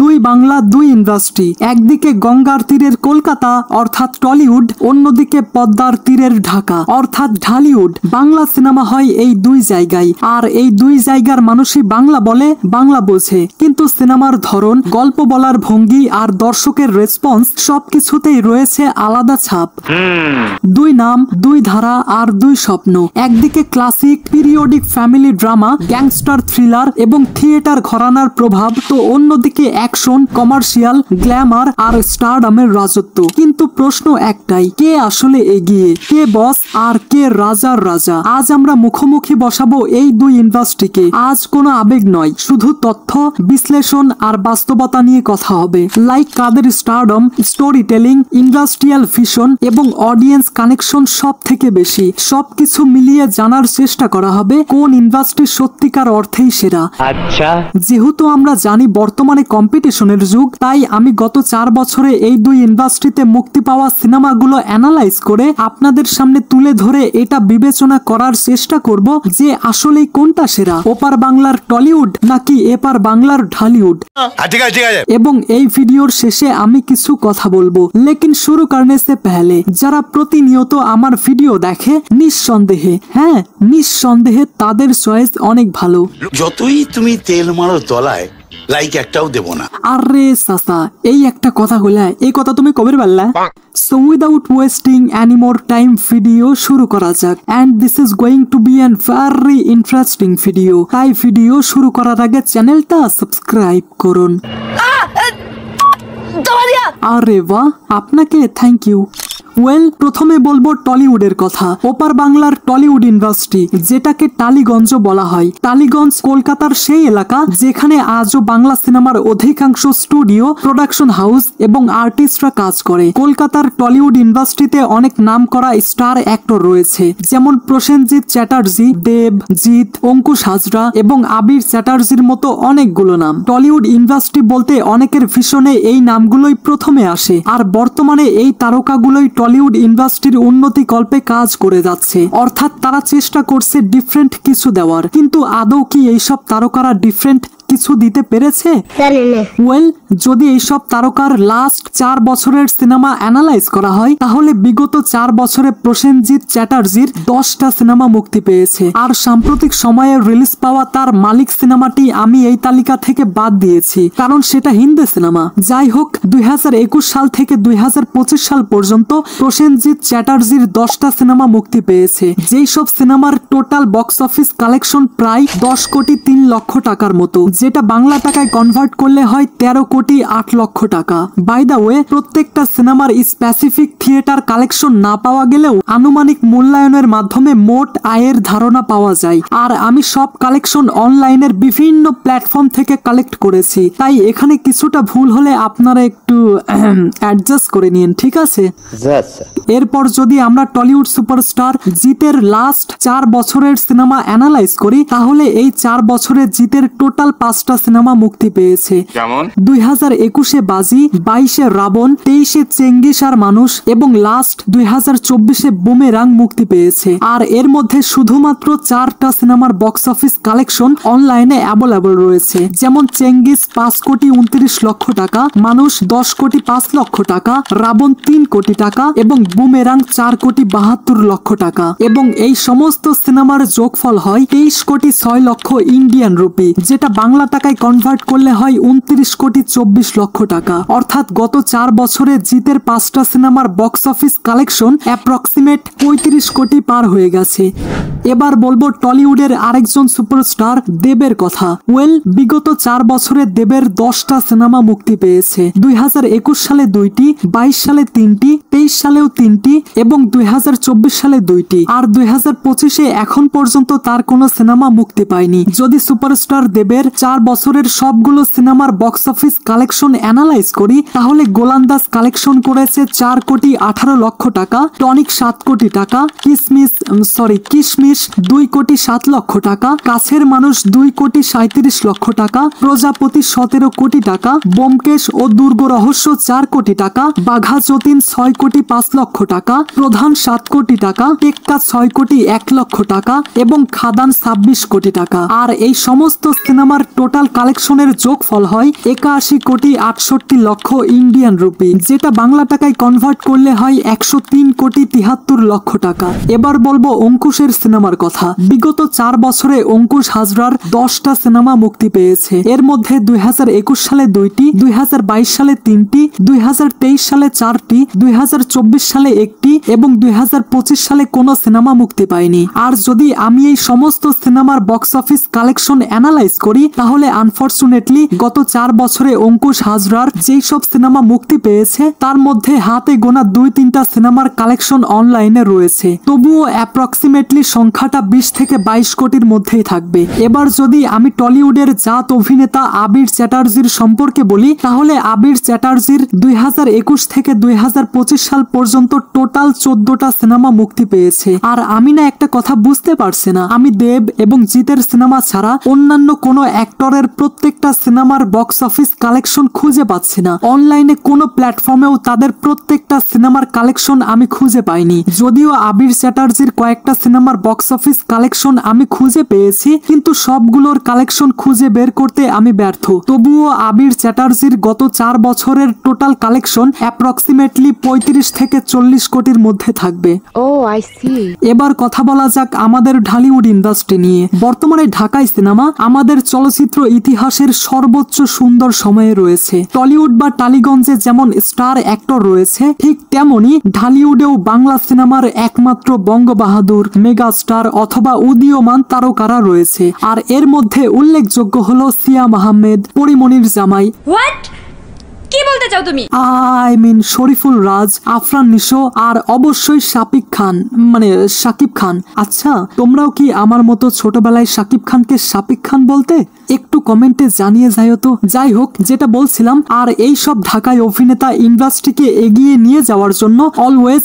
দুই বাংলা দুই ইন্ডাস্ট্রি, একদিকে গঙ্গার তীরের কলকাতা অর্থাৎ টলিউড, অন্যদিকে পদ্মার তীরের ঢাকা অর্থাৎ ঢালিউড। বাংলা সিনেমা হয় এই দুই জায়গায়, আর এই দুই জায়গার মানুষই বাংলা বলে, বাংলা বোঝে। কিন্তু সিনেমার ধরন, গল্প বলার ভঙ্গি আর দর্শকের রেসপন্স সবকিছুতেই রয়েছে আলাদা ছাপ। দুই নাম, দুই ধারা আর দুই স্বপ্ন। একদিকে classic periodic family drama, gangster thriller এবং থিয়েটার ঘরানার প্রভাব, তো অন্যদিকে অ্যাকশন, কমার্শিয়াল, গ্ল্যামার আর স্টারডামের রাজত্ব। কিন্তু প্রশ্ন একটাই, কে আসলে এগিয়ে, কে বস আর কে রাজার রাজা? আজ আমরা মুখোমুখি বসাবো এই দুই ইন্ডাস্ট্রিকে। আজ কোনো আবেগ নয়, শুধু তথ্য, বিশ্লেষণ আর বাস্তবতা নিয়ে কথা হবে। লাইক কাদের stardom, story telling, industrial vision এবং অডিয়েন্স কানেকশন সব থেকে বেশি। সবকিছু মিলিয়ে জানার চেষ্টা করা হবে কোন ইন্ডাস্ট্রি সত্যিকার অর্থেই সেরা। আচ্ছা, যেহেতু আমরা জানি বর্তমানে কম্পিটিশনের যুগ, তাই আমি গত 4 বছরে এই দুই ইন্ডাস্ট্রিতে মুক্তি পাওয়া সিনেমাগুলো অ্যানালাইজ করে আপনাদের সামনে তুলে ধরে এটা বিবেচনা করার চেষ্টা করব যে আসলে কোনটা সেরা, ওপার বাংলার টলিউড নাকি এপার বাংলার ঢালিউড। এবং এই ভিডিওর শেষে আমি কিছু কথা বলবো, লেকিন শুরু করনে সে পহলে যারা প্রতিনিয়ত আমার ভিডিও দেখে, নিঃসন্দেহে, হ্যাঁ নিঃসন্দেহে তাদের চয়েস অনেক ভালো। যতই তুমি তেল মারো তলায়, লাইক একটাও দেব না। আরে সাসা, এই একটা কথা বলে, এই কথা তুমি কবে বললা? So without wasting any more time, video শুরু করা যাক। And this is going to be a very interesting video. তাই ভিডিও শুরু করার আগে চ্যানেলটা সাবস্ক্রাইব করুন। আরে বাহ, আপনাকে থ্যাংক ইউ। ওয়েল, প্রথমে বলবো টলিউডের কথা। ওপার বাংলার টলিউড ইন্ডাস্ট্রি, যেটাকে টালিগঞ্জ বলা হয়। টালিগঞ্জ কলকাতার সেই এলাকা যেখানে আজও বাংলা সিনেমার অধিকাংশ স্টুডিও, প্রোডাকশন হাউস এবং আর্টিস্টরা কাজ করে। কলকাতার টলিউড ইন্ডাস্ট্রিতে অনেক নাম করা স্টার অ্যাক্টর রয়েছে, যেমন প্রসেনজিৎ চ্যাটার্জি, দেব, জিৎ, অঙ্কুশ হাজরা এবং আবির চ্যাটার্জির মতো অনেকগুলো নাম। টলিউড ইন্ডাস্ট্রি বলতে অনেকের ভিশনে এই নামগুলোই প্রথমে আসে, আর বর্তমানে এই তারকাগুলোই টলিউড ইন্ডাস্ট্রির উন্নতি কল্পে কাজ করে যাচ্ছে। অর্থাৎ তারা চেষ্টা করছে ডিফারেন্ট কিছু দেওয়ার, কিন্তু আদৌ কি এইসব তারকারা ডিফারেন্ট কিছু দিতে পেরেছে? ওয়েল, যদি এইসব তারকার লাস্ট 4 বছরের সিনেমা অ্যানালাইজ করা হয়, তাহলে বিগত 4 বছরে প্রসেনজিৎ চ্যাটার্জির 10টা সিনেমা মুক্তি পেয়েছে, আর সাম্প্রতিক সময়ে রিলিজ পাওয়া তার মালিক সিনেমাটি আমি এই তালিকা থেকে বাদ দিয়েছি, কারণ সেটা হিন্দি সিনেমা। যাই হোক, 2021 সাল থেকে 2025 সাল পর্যন্ত প্রসেনজিৎ চ্যাটার্জির 10টা সিনেমা মুক্তি পেয়েছে, যেই সব সিনেমার টোটাল বক্স অফিস কালেকশন প্রায় 10 কোটি 3 লক্ষ টাকার মতো, যেটা বাংলা টাকায় কনভার্ট করলে হয় 13 কোটি 8 লক্ষ টাকা। বাই দা ওয়ে, প্রত্যেকটা সিনেমার স্পেসিফিক থিয়েটার কালেকশন না পাওয়া গেলেও আনুমানিক মূল্যায়নের মাধ্যমে মোট আয়ের ধারণা পাওয়া যায়। আর আমি সব কালেকশন অনলাইনের বিভিন্ন প্ল্যাটফর্ম থেকে কালেক্ট করেছি, তাই এখানে কিছুটা ভুল হলে আপনারা একটু অ্যাডজাস্ট করে নিন, ঠিক আছে? এরপর যদি আমরা টলিউড সুপারস্টার জিতের লাস্ট 4 বছরের সিনেমা অ্যানালাইজ করি, তাহলে এই 4 বছরে জিতের টোটাল 5টা সিনেমা মুক্তি পেয়েছে, যেমন 2021-এ বাজি, 22-এ রাবণ, 23-এ চেঙ্গিস আর মানুষ এবং লাস্ট 2024-এ বুমেরাং মুক্তি পেয়েছে। আর এর মধ্যে শুধুমাত্র 4টা সিনেমার বক্স অফিস কালেকশন অনলাইনে অ্যাভেলেবল রয়েছে, যেমন চেঙ্গিস 5 কোটি 29 লক্ষ টাকা, মানুষ 10 কোটি 5 লক্ষ টাকা, রাবণ 3 কোটি টাকা এবং বুমেরাং 4 কোটি 72 লক্ষ টাকা। এবং এই সমস্ত সিনেমার যোগফল হয় 23 কোটি 6 লক্ষ ইন্ডিয়ান রুপি, যেটা বাংলা টাকায় কনভার্ট করলে হয় 29 কোটি 24 লক্ষ টাকা। অর্থাৎ গত 4 বছরে জিতের 5টা সিনেমার বক্স অফিস কালেকশন অ্যাপ্রক্সিমেট 35 কোটি পার হয়ে গেছে। এবার বলবো টলিউডের আরেকজন সুপারস্টার দেবের কথা। ওয়েল, বিগত 4 বছরে দেবের 10টা সিনেমা মুক্তি পেয়েছে। 2021 সালে 2টি, 22 সালে 3টি, 23 সালেও 3টি এবং 2024 সালে 2টি। আর 2025-এ এখন পর্যন্ত তার কোনো সিনেমা মুক্তি পায়নি। যদি সুপারস্টার দেবের 4 বছরের সবগুলো সিনেমার বক্স অফিস কালেকশন অ্যানালাইজ করি, তাহলে গোলান্দাজ কালেকশন করেছে 4 কোটি 18 লক্ষ টাকা, টনিক 7 কোটি টাকা, কিশমিশ পুলিশ 2,07,00,000 টাকা, কাছের মানুষ 2,37,00,000 টাকা, প্রজাপতি 17 কোটি টাকা, ব্যোমকেশ ও দুর্গ রহস্য 4 কোটি টাকা, বাঘা যতীন 6,05,00,000 টাকা, প্রধান 7 কোটি টাকা, টেক্কা 6,01,00,000 টাকা এবং খাদান 26 কোটি টাকা। আর এই সমস্ত সিনেমার টোটাল কালেকশনের যোগফল হয় 81,68,00,000 ইন্ডিয়ান রুপি, যেটা বাংলা টাকায় কনভার্ট করলে হয় 103,73,00,000 টাকা। এবার বলবো অঙ্কুশের সিনেমার কথা। বিগত 4 বছরে অঙ্কুশ হাজরার 10টা সিনেমা মুক্তি পেয়েছে। এর মধ্যে 2021 সালে 2টি, 2022 সালে 3টি, 2023 সালে 4টি, 2024 সালে 1টি এবং 2025 সালে কোনো সিনেমা মুক্তি পায়নি। আর যদি আমি এই সমস্ত সিনেমার বক্স অফিস কালেকশন অ্যানালাইজ করি, তাহলে আনফরচুনেটলি গত 4 বছরে অঙ্কুশ হাজরার যেই সব সিনেমা মুক্তি পেয়েছে তার মধ্যে হাতে গোনা 2-3টা সিনেমার কালেকশন অনলাইনে রয়েছে। তবুও অ্যাপ্রক্সিমেটলি সংখ্যাটা 20 থেকে 22 কোটির মধ্যেই থাকবে। এবার যদি আমি টলিউডের জাত অভিনেতা আবির চ্যাটার্জির সম্পর্কে বলি, তাহলে আবির চ্যাটার্জির 2021 থেকে 2025 সাল পর্যন্ত টোটাল 14টা সিনেমা মুক্তি পেয়েছে। আর আমি না একটা কথা বুঝতে পারছি না, আমি দেব এবং জিতের সিনেমা ছাড়া অন্যান্য কোনো অ্যাক্টরের প্রত্যেকটা সিনেমার বক্স অফিস কালেকশন খুঁজে পাচ্ছি না। অনলাইনে কোনো প্ল্যাটফর্মেও তাদের প্রত্যেকটা সিনেমার কালেকশন আমি খুঁজে পাইনি। যদিও আবির চ্যাটার্জির কয়েকটা সিনেমার বক্স অফিস কালেকশন আমি খুঁজে পেয়েছি, কিন্তু সবগুলোর কালেকশন খুঁজে বের করতে আমি ব্যর্থ। তবুও আবির চ্যাটার্জির গত 4 বছরের টোটাল কালেকশন অ্যাপ্রক্সিমেটলি 35 থেকে 40 কোটির মধ্যে থাকবে। ও আই সি। এবার কথা বলা যাক আমাদের ঢালিউড ইন্ডাস্ট্রি নিয়ে। বর্তমানে ঢাকায় সিনেমা আমাদের চলচ্চিত্র ইতিহাসের সর্বোচ্চ সুন্দর সময়ে রয়েছে। টলিউড বা টালিগঞ্জে যেমন স্টার অ্যাক্টর রয়েছে, ঠিক তেমনি ঢালিউডেও বাংলা সিনেমার একমাত্র বঙ্গবাহাদুর, মেগা স্টার অথবা উদীয়মান তারকারা রয়েছে। আর এর মধ্যে উল্লেখযোগ্য হলো সিয়াম আহমেদ, পরিমণির জামাই, হোয়াট কি বলতে চাও তুমি? আই মিন শরীফুল রাজ, আফরান নিশো আর অবশ্যই শাকিব খান, মানে শাকিব খান। আচ্ছা, তোমরাও কি আমার মতো ছোটবেলায় শাকিব খানকে শাকিব খান বলতে? একটু কমেন্টে জানিয়ে যাইও তো। যাই হোক, যেটা বলছিলাম, আর এই সব ঢাকায় অভিনেতা ইন্ডাস্ট্রিকে এগিয়ে নিয়ে যাওয়ার জন্য অলওয়েজ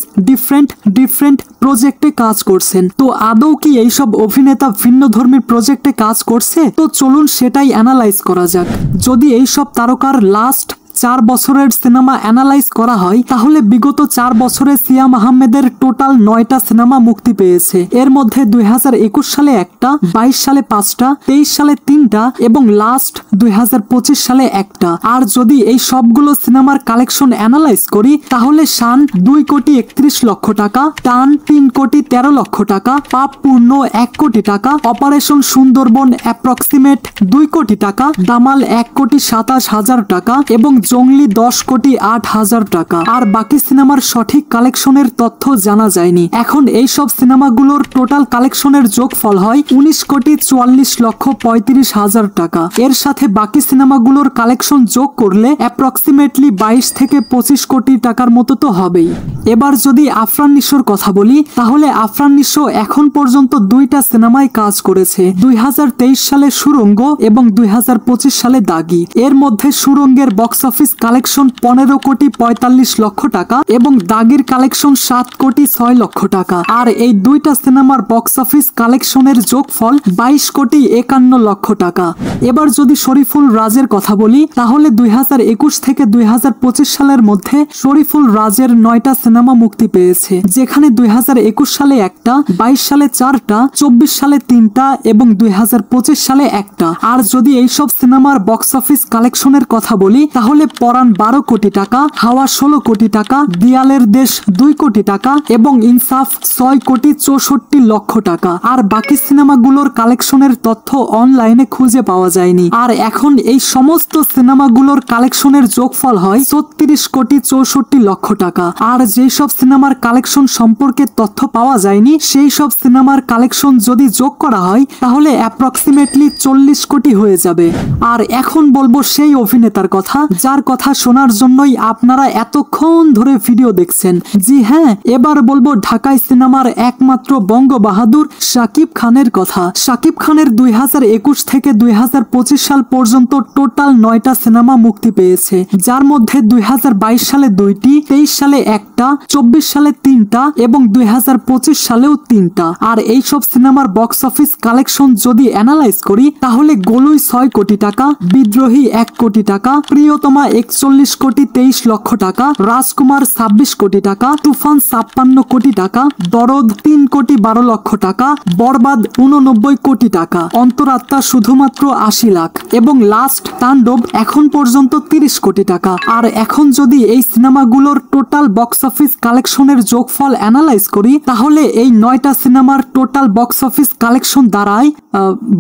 ডিফারেন্ট প্রজেক্টে কাজ করছেন। তো আদৌ কি এইসব অভিনেতা ভিন্ন ধর্মীর প্রজেক্টে কাজ করছে? তো চলুন সেটাই অ্যানালাইজ করা যাক। যদি এইসব তারকার লাস্ট 4 বছরের সিনেমা অ্যানালাইজ করা হয়, তাহলে বিগত 4 বছরে সিয়াম আহমেদের টোটাল 9টা সিনেমা মুক্তি পেয়েছে। এর মধ্যে 2021 সালে 1টা, 22 সালে 5টা, 23 সালে 3টা এবং লাস্ট 2025 সালে 1টা। আর যদি এই সবগুলো সিনেমার কালেকশন অ্যানালাইজ করি, তাহলে শান 2,31,00,000 টাকা, টান 3,13,00,000 টাকা, পাপ পূর্ণ 1 কোটি টাকা, অপারেশন সুন্দরবন অ্যাপ্রক্সিমেট 2 কোটি টাকা, দামাল 1,27,000 টাকা এবং জঙ্গলি 10,08,000 টাকা। আর বাকি সিনেমার সঠিক কালেকশনের তথ্য জানা যায়নি। এখন এই সব সিনেমাগুলোর টোটাল কালেকশনের যোগফল হয় 19,44,35,000 টাকা। এর সাথে বাকি সিনেমাগুলোর কালেকশন যোগ করলে অ্যাপ্রক্সিমেটলি 22 থেকে 25 কোটি টাকার মতো তো হবেই। এবার যদি আফরান নিশোর কথা বলি, তাহলে আফরান নিশো এখন পর্যন্ত 2টা সিনেমায় কাজ করেছে, 2023 সালে সুরঙ্গ এবং 2025 সালে দাগি। এর মধ্যে সুরঙ্গের বক্স অফিস কালেকশন 15,45,00,000 টাকা এবং দাগির কালেকশন 7,06,00,000 টাকা। আর এই 2টা সিনেমার বক্স অফিস কালেকশনের যোগফল 22,51,00,000 টাকা। এবার যদি শরীফুল রাজের কথা বলি, তাহলে 2021 থেকে 2025 সালের মধ্যে শরীফুল রাজের 9টা সিনেমা মুক্তি পেয়েছে, যেখানে 2021 সালে 1টা, 22 সালে 4টা, 24 সালে 3টা এবং 2025 সালে 1টা। আর যদি এইসব সিনেমার বক্স অফিস কালেকশনের কথা বলি, তাহলে পরাণ 12 কোটি টাকা, হাওয়া 16 কোটি টাকা, দিয়ালের দেশ 2 কোটি টাকা এবং ইনসাফ 6,64,00,000 টাকা। আর বাকি সিনেমাগুলোর কালেকশনের তথ্য অনলাইনে খুঁজে পাওয়া যায়নি। আর এখন এই সমস্ত সিনেমাগুলোর কালেকশনের যোগফল হয় 36,64,00,000 টাকা। আর যেই সব সিনেমার কালেকশন সম্পর্কে তথ্য পাওয়া যায়নি, সেই সব সিনেমার কালেকশন যদি যোগ করা হয়, তাহলে অ্যাপ্রক্সিমেটলি 40 কোটি হয়ে যাবে। আর এখন বলবো সেই অভিনেতার কথা, যার আমার কথা শোনার জন্যই আপনারা এতক্ষণ ধরে ভিডিও দেখছেন। জি হ্যাঁ, এবার বলবো ঢাকাই সিনেমার একমাত্র বঙ্গ বাহাদুর শাকিব খানের কথা। শাকিব খানের 2021 থেকে 2025 সাল পর্যন্ত টোটাল 9টা সিনেমা মুক্তি পেয়েছে, যার মধ্যে 2022 সালে 2টি, 23 সালে 1টা, 24 সালে 3টা এবং 2025 সালেও 3টা। আর এইসব সিনেমার বক্স অফিস কালেকশন যদি অ্যানালাইজ করি তাহলে গোলুই 6 কোটি টাকা, বিদ্রোহী 1 কোটি টাকা, প্রিয়তমা 41 কোটি 23 লক্ষ টাকা, রাজকুমার 26 কোটি টাকা, তুফান 56 কোটি টাকা, দরদ 3 কোটি 12 লক্ষ টাকা, বরবাদ 89 কোটি টাকা, অন্তরাত্মা শুধুমাত্র 80 লাখ এবং লাস্ট তাণ্ডব এখন পর্যন্ত 30 কোটি টাকা। আর এখন যদি এই সিনেমাগুলোর টোটাল বক্স অফিস কালেকশনের যোগফল অ্যানালাইজ করি তাহলে এই 9টা সিনেমার টোটাল বক্স অফিস কালেকশন দাঁড়ায়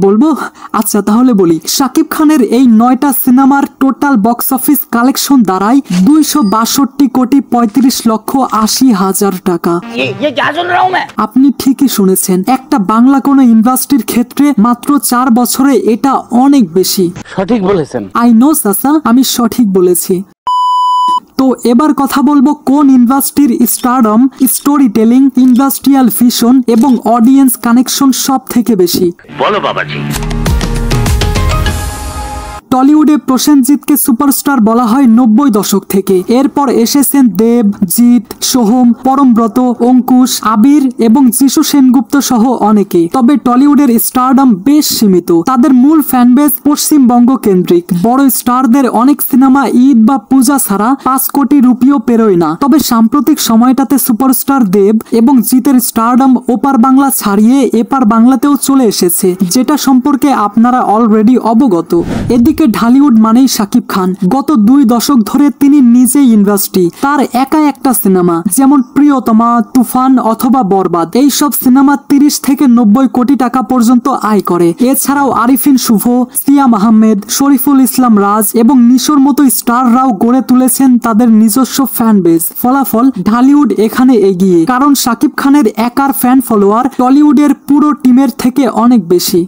বলবো, আচ্ছা তাহলে বলি, শাকিব খানের এই 9টা সিনেমার টোটাল বক্স অফিস কালেকশন দাঁড়ায় 262 কোটি 35 লক্ষ 80 হাজার টাকা। আপনি ঠিকই শুনেছেন, একটা বাংলা কোনো ইন্ডাস্ট্রির ক্ষেত্রে মাত্র 4 বছরে এটা অনেক বেশি। সঠিক বলেছেন। আই নো চাচা, আমি সঠিক বলেছি। তো এবার কথা বলবো কোন ইন্ডাস্ট্রির stardom, story telling, industrial vision এবং অডিয়েন্স কানেকশন সব থেকে বেশি। বলো বাবাজি। টলিউডে প্রসেনজিৎকে সুপারস্টার বলা হয় 90 দশক থেকে। এরপর এসেছেন দেব, জিৎ, সোহম, পরমব্রত, অঙ্কুশ, আবির এবং যিশু সেনগুপ্ত সহ অনেকে। তবে টলিউডের স্টারডম বেশ সীমিত, তাদের মূল ফ্যানবেস পশ্চিমবঙ্গ কেন্দ্রিক। বড় স্টারদের অনেক সিনেমা ঈদ বা পূজা ছাড়া 5 কোটি রুপিও পেরোয় না। তবে সাম্প্রতিক সময়টাতে সুপারস্টার দেব এবং জিতের স্টারডম ওপার বাংলা ছাড়িয়ে এপার বাংলাতেও চলে এসেছে, যেটা সম্পর্কে আপনারা অলরেডি অবগত। এদিকে ঢালিউড মানেই শাকিব খান। গত 2 দশক ধরে তিনি নিজেই ইন্ডাস্ট্রি। তার একা একটা সিনেমা যেমন প্রিয়তমা, তুফান অথবা বরবাদ, এইসব সিনেমা 30 থেকে 90 কোটি টাকা পর্যন্ত আয় করে। এছাড়াও আরিফিন শুভ, সিয়াম আহমেদ, শরীফুল ইসলাম রাজ এবং নিশোর মতো স্টাররাও গড়ে তুলেছেন তাদের নিজস্ব ফ্যান বেস। ফলাফল ঢালিউড এখানে এগিয়ে, কারণ শাকিব খানের একার ফ্যান ফলোয়ার টলিউডের পুরো টিমের থেকে অনেক বেশি।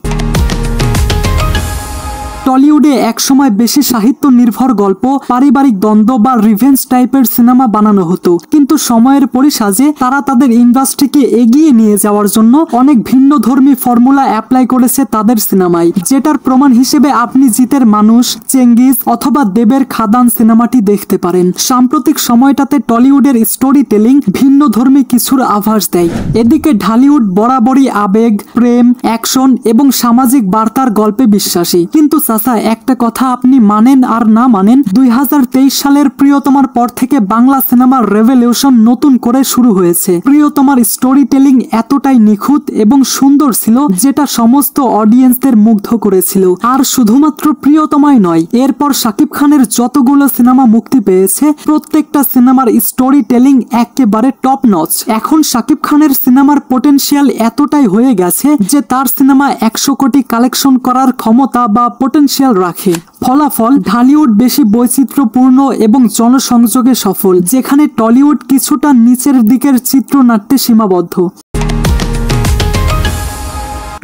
টলিউডে একসময় বেশি সাহিত্য নির্ভর গল্প, পারিবারিক দ্বন্দ্ব বা রিভেঞ্জ টাইপের সিনেমা বানানো হতো, কিন্তু সময়ের পরিসাজে তারা তাদের ইন্ডাস্ট্রিকে এগিয়ে নিয়ে যাওয়ার জন্য অনেক ভিন্নধর্মী ফর্মুলা অ্যাপ্লাই করেছে তাদের সিনেমায়, যেটার প্রমাণ হিসেবে আপনি জিতের মানুষ, চেঙ্গিজ অথবা দেবের খাদান সিনেমাটি দেখতে পারেন। সাম্প্রতিক সময়টাতে টলিউডের স্টোরি টেলিং ভিন্নধর্মী কিছুর আভাস দেয়। এদিকে ঢালিউড বরাবরই আবেগ, প্রেম, অ্যাকশন এবং সামাজিক বার্তার গল্পে বিশ্বাসী। কিন্তু চাচা, একটা কথা আপনি মানেন আর না মানেন, 2023 সালের প্রিয়তমার পর থেকে বাংলা সিনেমার রেভলিউশন নতুন করে শুরু হয়েছে। প্রিয়তমার স্টোরি টেলিং এতটাই নিখুঁত এবং সুন্দর ছিল যেটা সমস্ত অডিয়েন্সদের মুগ্ধ করেছিল। আর শুধুমাত্র প্রিয়তমাই নয়, এরপর শাকিব খানের যতগুলো সিনেমা মুক্তি পেয়েছে প্রত্যেকটা সিনেমার স্টোরি টেলিং একেবারে টপ নচ। এখন শাকিব খানের সিনেমার পোটেনশিয়াল এতটাই হয়ে গেছে যে তার সিনেমা 100 কোটি কালেকশন করার ক্ষমতা বা পোটেনশিয়াল রাখে। ফলাফল ঢালিউড বেশি বৈচিত্র্যপূর্ণ এবং জনসংযোগে সফল, যেখানে টলিউড কিছুটা নিচের দিকের চিত্রনাট্যে সীমাবদ্ধ।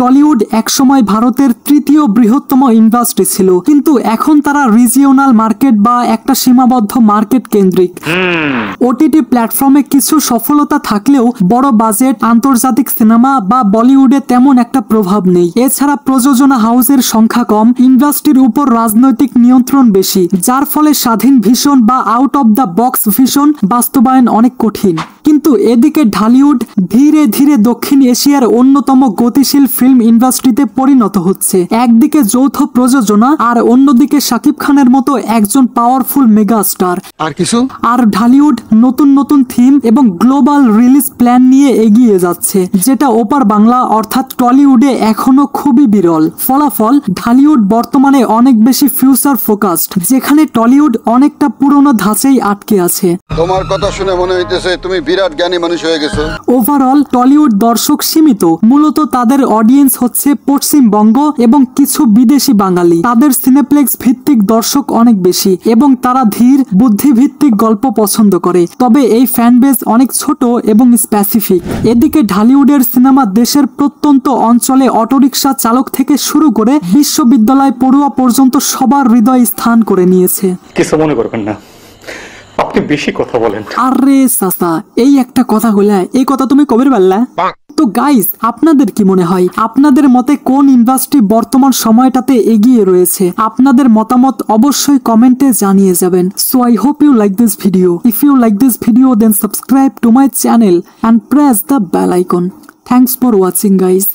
টলিউড একসময় ভারতের 3য় বৃহত্তম ইন্ডাস্ট্রি ছিল, কিন্তু এখন তারা রিজিওনাল মার্কেট বা একটা সীমাবদ্ধ মার্কেট কেন্দ্রিক। ওটিটি প্ল্যাটফর্মে কিছু সফলতা থাকলেও বড় বাজেট, আন্তর্জাতিক সিনেমা বা বলিউডে তেমন একটা প্রভাব নেই। এছাড়া প্রযোজনা হাউসের সংখ্যা কম, ইন্ডাস্ট্রির উপর রাজনৈতিক নিয়ন্ত্রণ বেশি, যার ফলে স্বাধীন ভিশন বা out of the box vision বাস্তবায়ন অনেক কঠিন। কিন্তু এদিকে ঢালিউড ধীরে ধীরে দক্ষিণ এশিয়ার অন্যতম গতিশীল ফিল্ম ইন্ডাস্ট্রিতে পরিণত হচ্ছে। একদিকে যৌথ প্রযোজনা আর অন্যদিকে শাকিব খানের মতো একজন পাওয়ারফুল মেগা স্টার। আর কিছু? আর ঢালিউড নতুন নতুন থিম এবং গ্লোবাল রিলিজ প্ল্যান নিয়ে এগিয়ে যাচ্ছে, যেটা ওপার বাংলা অর্থাৎ টলিউডে এখনো খুবই বিরল। ফলাফল ঢালিউড বর্তমানে অনেক বেশি ফিউচার ফোকাসড, যেখানে টলিউড অনেকটা পুরনো ধাঁচেই আটকে আছে। তোমার কথা শুনে মনে হইতেছে তুমি বিরাট জ্ঞানী মানুষ হয়ে গেছো। ওভারঅল টলিউড দর্শক সীমিত, মূলত তাদের অডিয়েন্স অডিয়েন্স হচ্ছে পশ্চিমবঙ্গ এবং কিছু বিদেশি বাঙালি। তাদের সিনেপ্লেক্স ভিত্তিক দর্শক অনেক বেশি এবং তারা ধীর বুদ্ধিভিত্তিক গল্প পছন্দ করে। তবে এই ফ্যান বেস অনেক ছোট এবং স্পেসিফিক। এদিকে ঢালিউডের সিনেমা দেশের প্রত্যন্ত অঞ্চলে অটোরিকশা চালক থেকে শুরু করে বিশ্ববিদ্যালয় পড়ুয়া পর্যন্ত সবার হৃদয় স্থান করে নিয়েছে। কিছু মনে করবেন না, আপনি বেশি কথা বলেন। আরে সাসা, এই একটা কথা বলে এই কথা তুমি কবে বললা? তো গাইস, আপনাদের কি মনে হয়, আপনাদের মতে কোন ইন্ডাস্ট্রি বর্তমান সময়টাতে এগিয়ে রয়েছে? আপনাদের মতামত অবশ্যই কমেন্টে জানিয়ে যাবেন। So I hope you like this video. If you like this video then subscribe to my channel and press the bell icon. Thanks for watching guys.